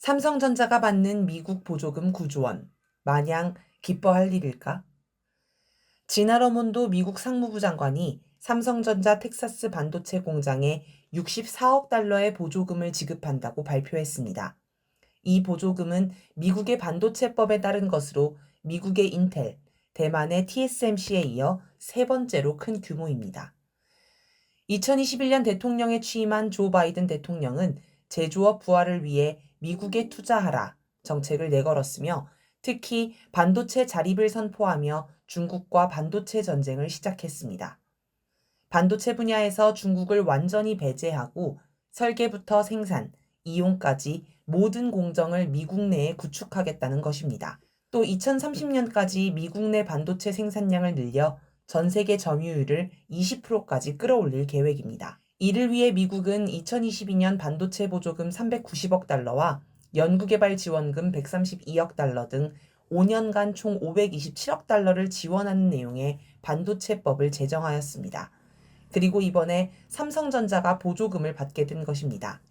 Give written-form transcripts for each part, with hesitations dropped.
삼성전자가 받는 미국 보조금 9조 원, 마냥 기뻐할 일일까? 지나러몬도 미국 상무부 장관이 삼성전자 텍사스 반도체 공장에 64억 달러의 보조금을 지급한다고 발표했습니다. 이 보조금은 미국의 반도체법에 따른 것으로 미국의 인텔, 대만의 TSMC에 이어 세 번째로 큰 규모입니다. 2021년 대통령에 취임한 조 바이든 대통령은 제조업 부활을 위해 미국에 투자하라 정책을 내걸었으며 특히 반도체 자립을 선포하며 중국과 반도체 전쟁을 시작했습니다. 반도체 분야에서 중국을 완전히 배제하고 설계부터 생산, 이용까지 모든 공정을 미국 내에 구축하겠다는 것입니다. 또 2030년까지 미국 내 반도체 생산량을 늘려 전 세계 점유율을 20%까지 끌어올릴 계획입니다. 이를 위해 미국은 2022년 반도체 보조금 390억 달러와 연구개발 지원금 132억 달러 등 5년간 총 527억 달러를 지원하는 내용의 반도체법을 제정하였습니다. 그리고 이번에 삼성전자가 보조금을 받게 된 것입니다.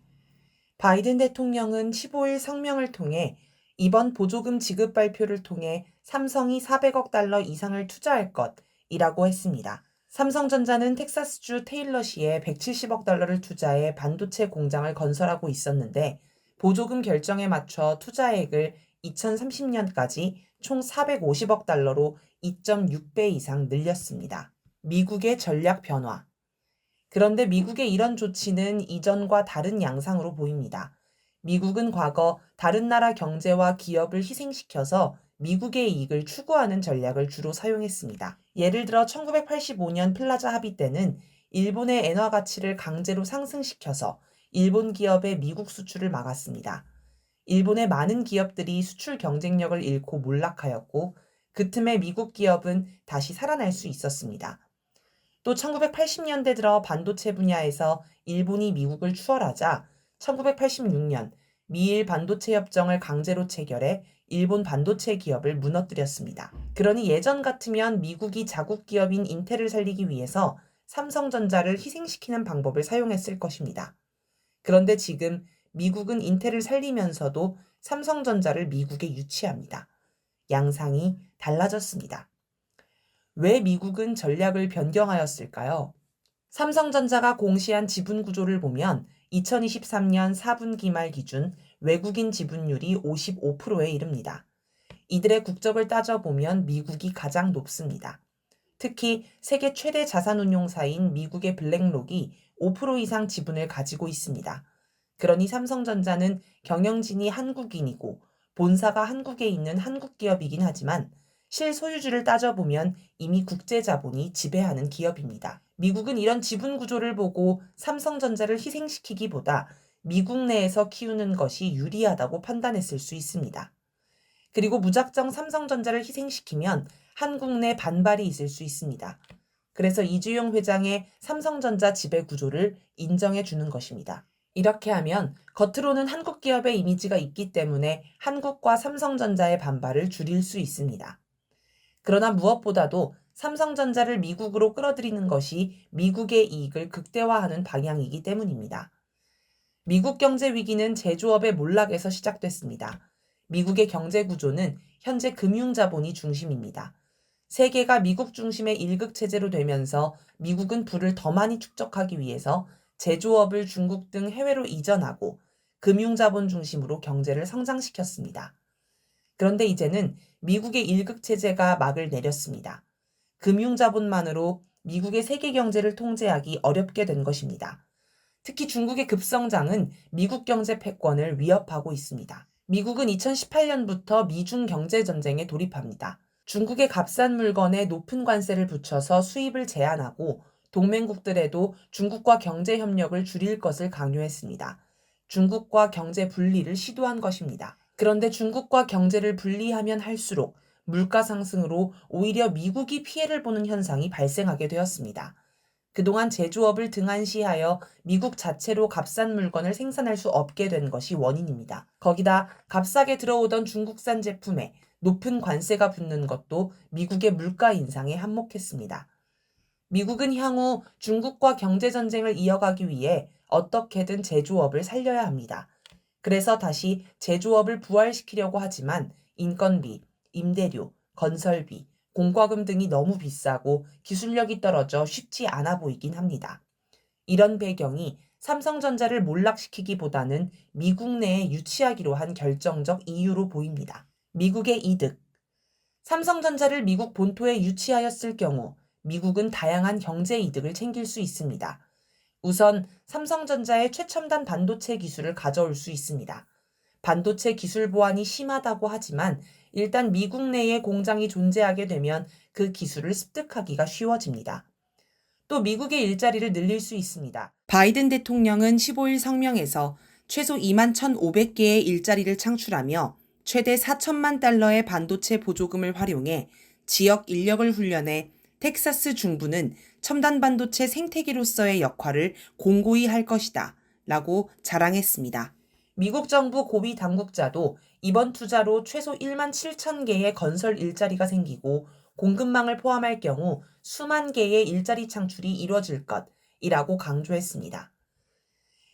바이든 대통령은 15일 성명을 통해 이번 보조금 지급 발표를 통해 삼성이 400억 달러 이상을 투자할 것이라고 했습니다. 삼성전자는 텍사스주 테일러시에 170억 달러를 투자해 반도체 공장을 건설하고 있었는데 보조금 결정에 맞춰 투자액을 2030년까지 총 450억 달러로 2.6배 이상 늘렸습니다. 미국의 전략 변화. 그런데 미국의 이런 조치는 이전과 다른 양상으로 보입니다. 미국은 과거 다른 나라 경제와 기업을 희생시켜서 미국의 이익을 추구하는 전략을 주로 사용했습니다. 예를 들어 1985년 플라자 합의 때는 일본의 엔화 가치를 강제로 상승시켜서 일본 기업의 미국 수출을 막았습니다. 일본의 많은 기업들이 수출 경쟁력을 잃고 몰락하였고 그 틈에 미국 기업은 다시 살아날 수 있었습니다. 또 1980년대 들어 반도체 분야에서 일본이 미국을 추월하자 1986년 미일 반도체 협정을 강제로 체결해 일본 반도체 기업을 무너뜨렸습니다. 그러니 예전 같으면 미국이 자국 기업인 인텔을 살리기 위해서 삼성전자를 희생시키는 방법을 사용했을 것입니다. 그런데 지금 미국은 인텔을 살리면서도 삼성전자를 미국에 유치합니다. 양상이 달라졌습니다. 왜 미국은 전략을 변경하였을까요? 삼성전자가 공시한 지분 구조를 보면 2023년 4분기 말 기준 외국인 지분율이 55%에 이릅니다. 이들의 국적을 따져보면 미국이 가장 높습니다. 특히 세계 최대 자산운용사인 미국의 블랙록이 5% 이상 지분을 가지고 있습니다. 그러니 삼성전자는 경영진이 한국인이고 본사가 한국에 있는 한국 기업이긴 하지만 실소유주를 따져보면 이미 국제 자본이 지배하는 기업입니다. 미국은 이런 지분 구조를 보고 삼성전자를 희생시키기보다 미국 내에서 키우는 것이 유리하다고 판단했을 수 있습니다. 그리고 무작정 삼성전자를 희생시키면 한국 내 반발이 있을 수 있습니다. 그래서 이주용 회장의 삼성전자 지배 구조를 인정해 주는 것입니다. 이렇게 하면 겉으로는 한국 기업의 이미지가 있기 때문에 한국과 삼성전자의 반발을 줄일 수 있습니다. 그러나 무엇보다도 삼성전자를 미국으로 끌어들이는 것이 미국의 이익을 극대화하는 방향이기 때문입니다. 미국 경제 위기는 제조업의 몰락에서 시작됐습니다. 미국의 경제 구조는 현재 금융자본이 중심입니다. 세계가 미국 중심의 일극체제로 되면서 미국은 부를 더 많이 축적하기 위해서 제조업을 중국 등 해외로 이전하고 금융자본 중심으로 경제를 성장시켰습니다. 그런데 이제는 미국의 일극체제가 막을 내렸습니다. 금융자본만으로 미국의 세계 경제를 통제하기 어렵게 된 것입니다. 특히 중국의 급성장은 미국 경제 패권을 위협하고 있습니다. 미국은 2018년부터 미중 경제전쟁에 돌입합니다. 중국의 값싼 물건에 높은 관세를 붙여서 수입을 제한하고 동맹국들에도 중국과 경제 협력을 줄일 것을 강요했습니다. 중국과 경제 분리를 시도한 것입니다. 그런데 중국과 경제를 분리하면 할수록 물가 상승으로 오히려 미국이 피해를 보는 현상이 발생하게 되었습니다. 그동안 제조업을 등한시하여 미국 자체로 값싼 물건을 생산할 수 없게 된 것이 원인입니다. 거기다 값싸게 들어오던 중국산 제품에 높은 관세가 붙는 것도 미국의 물가 인상에 한몫했습니다. 미국은 향후 중국과 경제전쟁을 이어가기 위해 어떻게든 제조업을 살려야 합니다. 그래서 다시 제조업을 부활시키려고 하지만 인건비, 임대료, 건설비, 공과금 등이 너무 비싸고 기술력이 떨어져 쉽지 않아 보이긴 합니다. 이런 배경이 삼성전자를 몰락시키기보다는 미국 내에 유치하기로 한 결정적 이유로 보입니다. 미국의 이득. 삼성전자를 미국 본토에 유치하였을 경우 미국은 다양한 경제 이득을 챙길 수 있습니다. 우선 삼성전자의 최첨단 반도체 기술을 가져올 수 있습니다. 반도체 기술 보안이 심하다고 하지만 일단 미국 내에 공장이 존재하게 되면 그 기술을 습득하기가 쉬워집니다. 또 미국의 일자리를 늘릴 수 있습니다. 바이든 대통령은 15일 성명에서 최소 2만 1,500개의 일자리를 창출하며 최대 4천만 달러의 반도체 보조금을 활용해 지역 인력을 훈련해 텍사스 중부는 첨단 반도체 생태계로서의 역할을 공고히 할 것이다 라고 자랑했습니다. 미국 정부 고위 당국자도 이번 투자로 최소 1만 7천 개의 건설 일자리가 생기고 공급망을 포함할 경우 수만 개의 일자리 창출이 이뤄질 것이라고 강조했습니다.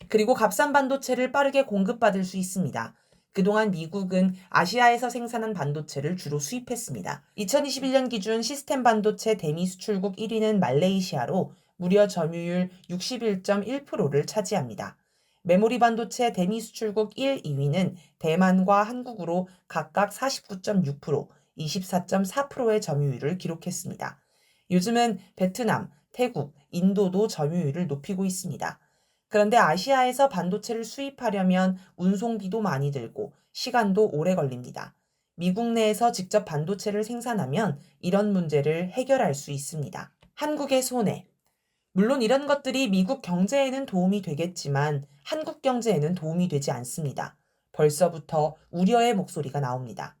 그리고 값싼 반도체를 빠르게 공급받을 수 있습니다. 그동안 미국은 아시아에서 생산한 반도체를 주로 수입했습니다. 2021년 기준 시스템 반도체 대미 수출국 1위는 말레이시아로 무려 점유율 61.1%를 차지합니다. 메모리 반도체 대미 수출국 1, 2위는 대만과 한국으로 각각 49.6%, 24.4%의 점유율을 기록했습니다. 요즘은 베트남, 태국, 인도도 점유율을 높이고 있습니다. 그런데 아시아에서 반도체를 수입하려면 운송비도 많이 들고 시간도 오래 걸립니다. 미국 내에서 직접 반도체를 생산하면 이런 문제를 해결할 수 있습니다. 한국의 손해. 물론 이런 것들이 미국 경제에는 도움이 되겠지만 한국 경제에는 도움이 되지 않습니다. 벌써부터 우려의 목소리가 나옵니다.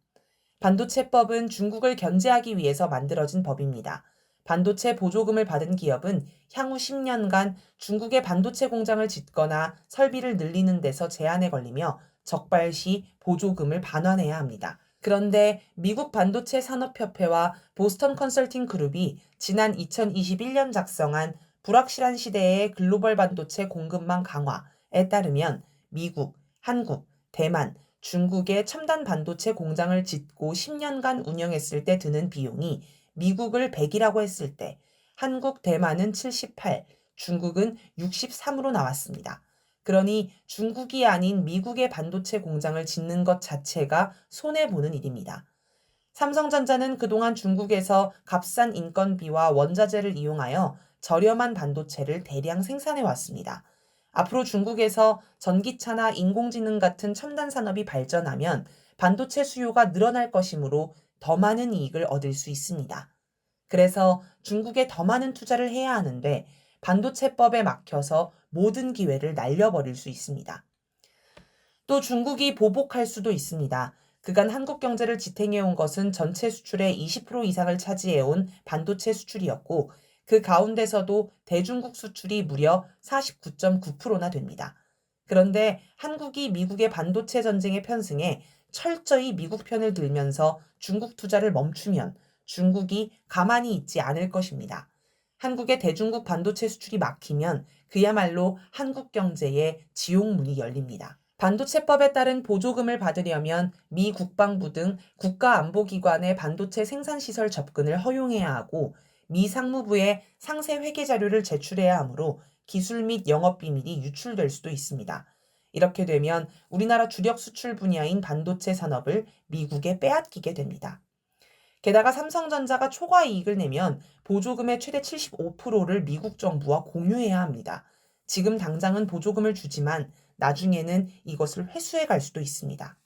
반도체법은 중국을 견제하기 위해서 만들어진 법입니다. 반도체 보조금을 받은 기업은 향후 10년간 중국의 반도체 공장을 짓거나 설비를 늘리는 데서 제한에 걸리며 적발시 보조금을 반환해야 합니다. 그런데 미국 반도체 산업협회와 보스턴 컨설팅 그룹이 지난 2021년 작성한 불확실한 시대의 글로벌 반도체 공급망 강화에 따르면 미국, 한국, 대만, 중국의 첨단 반도체 공장을 짓고 10년간 운영했을 때 드는 비용이 미국을 100이라고 했을 때 한국, 대만은 78, 중국은 63으로 나왔습니다. 그러니 중국이 아닌 미국의 반도체 공장을 짓는 것 자체가 손해보는 일입니다. 삼성전자는 그동안 중국에서 값싼 인건비와 원자재를 이용하여 저렴한 반도체를 대량 생산해 왔습니다. 앞으로 중국에서 전기차나 인공지능 같은 첨단 산업이 발전하면 반도체 수요가 늘어날 것이므로 더 많은 이익을 얻을 수 있습니다. 그래서 중국에 더 많은 투자를 해야 하는데 반도체법에 막혀서 모든 기회를 날려버릴 수 있습니다. 또 중국이 보복할 수도 있습니다. 그간 한국 경제를 지탱해온 것은 전체 수출의 20% 이상을 차지해온 반도체 수출이었고 그 가운데서도 대중국 수출이 무려 49.9%나 됩니다. 그런데 한국이 미국의 반도체 전쟁에 편승해 철저히 미국 편을 들면서 중국 투자를 멈추면 중국이 가만히 있지 않을 것입니다. 한국의 대중국 반도체 수출이 막히면 그야말로 한국 경제에 지옥문이 열립니다. 반도체법에 따른 보조금을 받으려면 미 국방부 등 국가안보기관의 반도체 생산시설 접근을 허용해야 하고 미 상무부에 상세 회계 자료를 제출해야 하므로 기술 및 영업비밀이 유출될 수도 있습니다. 이렇게 되면 우리나라 주력 수출 분야인 반도체 산업을 미국에 빼앗기게 됩니다. 게다가 삼성전자가 초과 이익을 내면 보조금의 최대 75%를 미국 정부와 공유해야 합니다. 지금 당장은 보조금을 주지만 나중에는 이것을 회수해 갈 수도 있습니다.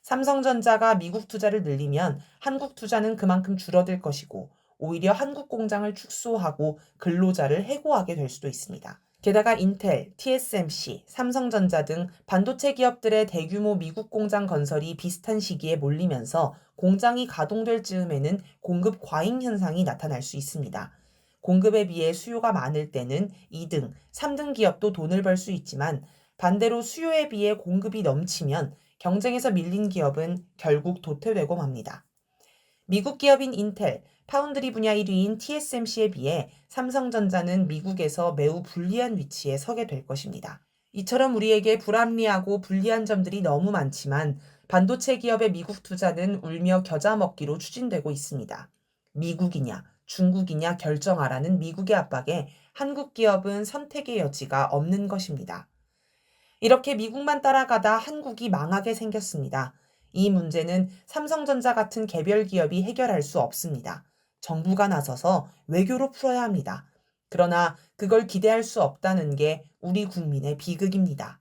삼성전자가 미국 투자를 늘리면 한국 투자는 그만큼 줄어들 것이고 오히려 한국 공장을 축소하고 근로자를 해고하게 될 수도 있습니다. 게다가 인텔, TSMC, 삼성전자 등 반도체 기업들의 대규모 미국 공장 건설이 비슷한 시기에 몰리면서 공장이 가동될 즈음에는 공급 과잉 현상이 나타날 수 있습니다. 공급에 비해 수요가 많을 때는 2등, 3등 기업도 돈을 벌 수 있지만 반대로 수요에 비해 공급이 넘치면 경쟁에서 밀린 기업은 결국 도태되고 맙니다. 미국 기업인 인텔, 파운드리 분야 1위인 TSMC에 비해 삼성전자는 미국에서 매우 불리한 위치에 서게 될 것입니다. 이처럼 우리에게 불합리하고 불리한 점들이 너무 많지만 반도체 기업의 미국 투자는 울며 겨자 먹기로 추진되고 있습니다. 미국이냐, 중국이냐 결정하라는 미국의 압박에 한국 기업은 선택의 여지가 없는 것입니다. 이렇게 미국만 따라가다 한국이 망하게 생겼습니다. 이 문제는 삼성전자 같은 개별 기업이 해결할 수 없습니다. 정부가 나서서 외교로 풀어야 합니다. 그러나 그걸 기대할 수 없다는 게 우리 국민의 비극입니다.